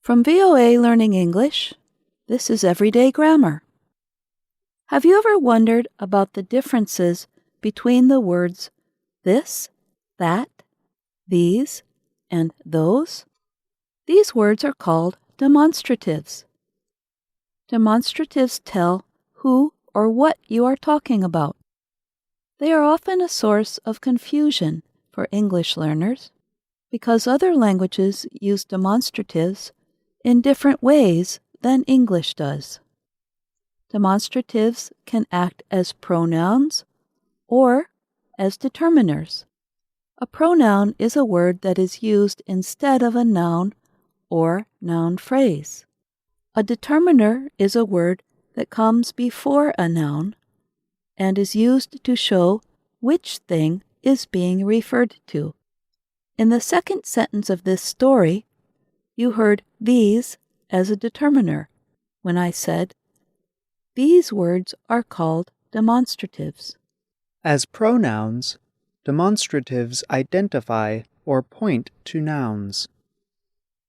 From VOA Learning English, this is Everyday Grammar. Have you ever wondered about the differences between the words this, that, these, and those? These words are called demonstratives. Demonstratives tell who or what you are talking about. They are often a source of confusion for English learners because other languages use demonstratives in different ways than English does. Demonstratives can act as pronouns or as determiners. A pronoun is a word that is used instead of a noun or noun phrase. A determiner is a word that comes before a noun and is used to show which thing is being referred to. In the second sentence of this story, you heard these as a determiner when I said, these words are called demonstratives. As pronouns, demonstratives identify or point to nouns.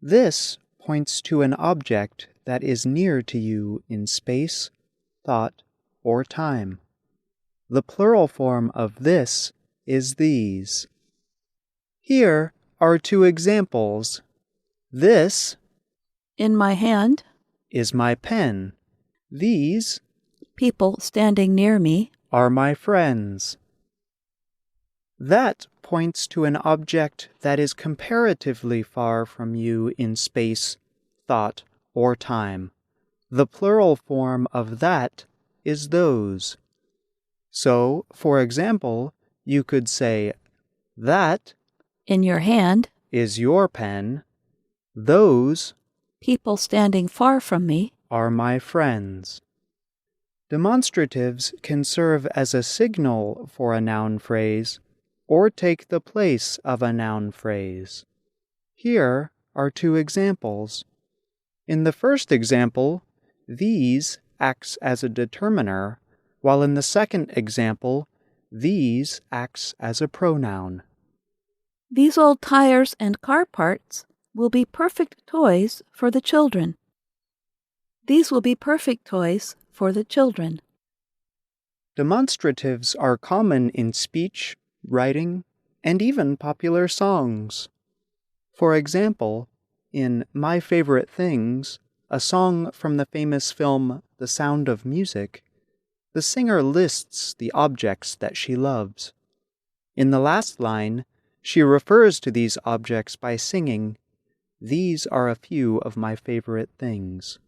This points to an object that is near to you in space, thought, or time. The plural form of this is these. Here are two examples. This, in my hand, is my pen. These, people standing near me, are my friends. That points to an object that is comparatively far from you in space, thought, or time. The plural form of that is those. So, for example, you could say, that, in your hand, is your pen. Those, people standing far from me, are my friends. Demonstratives can serve as a signal for a noun phrase or take the place of a noun phrase. Here are two examples. In the first example, these acts as a determiner, while in the second example, these acts as a pronoun. These old tires and car parts will be perfect toys for the children. These will be perfect toys for the children. Demonstratives are common in speech, writing, and even popular songs. For example, in My Favorite Things, a song from the famous film The Sound of Music, the singer lists the objects that she loves. In the last line, she refers to these objects by singing, "These are a few of my favorite things."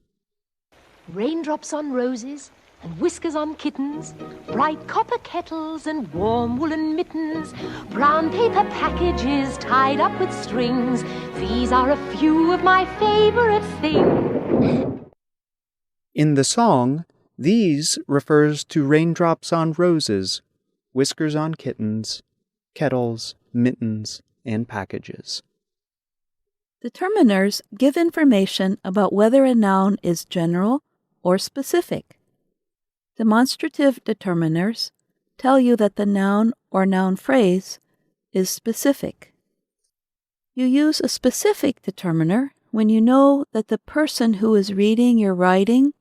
Raindrops on roses and whiskers on kittens, bright copper kettles and warm woolen mittens, brown paper packages tied up with strings. These are a few of my favorite things. In the song, these refers to raindrops on roses, whiskers on kittens, kettles, mittens, and packages. Determiners give information about whether a noun is general or specific. Demonstrative determiners tell you that the noun or noun phrase is specific. You use a specific determiner when you know that the person who is reading your writing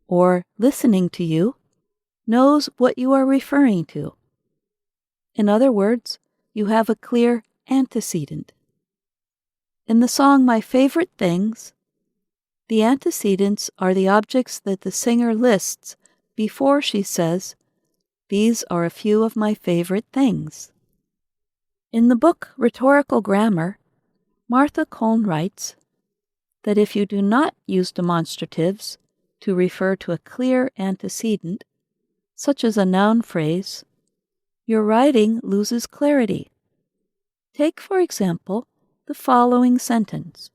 or listening to you knows what you are referring to. In other words, you have a clear antecedent. In the song My Favorite Things, the antecedents are the objects that the singer lists before she says, "These are a few of my favorite things." In the book Rhetorical Grammar, Martha Cohn writes that if you do not use demonstratives to refer to a clear antecedent, such as a noun phrase, your writing loses clarity. Take, for example, the following sentence.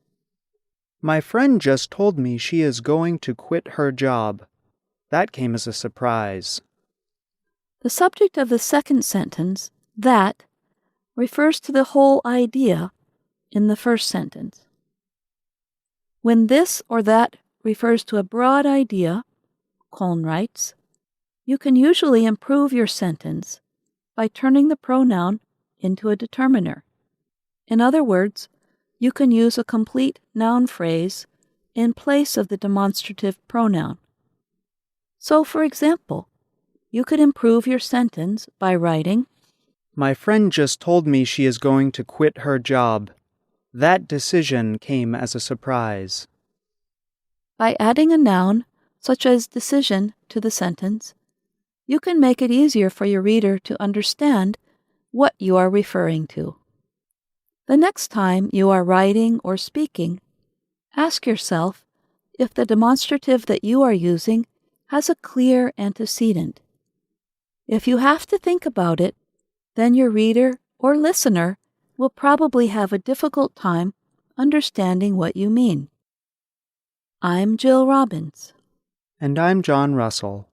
My friend just told me she is going to quit her job. That came as a surprise. The subject of the second sentence, that, refers to the whole idea in the first sentence. When this or that refers to a broad idea, Cohn writes, you can usually improve your sentence by turning the pronoun into a determiner. In other words, you can use a complete noun phrase in place of the demonstrative pronoun. So, for example, you could improve your sentence by writing, My friend just told me she is going to quit her job. That decision came as a surprise. By adding a noun, such as decision, to the sentence, you can make it easier for your reader to understand what you are referring to. The next time you are writing or speaking, ask yourself if the demonstrative that you are using has a clear antecedent. If you have to think about it, then your reader or listener will probably have a difficult time understanding what you mean. I'm Jill Robbins. And I'm John Russell.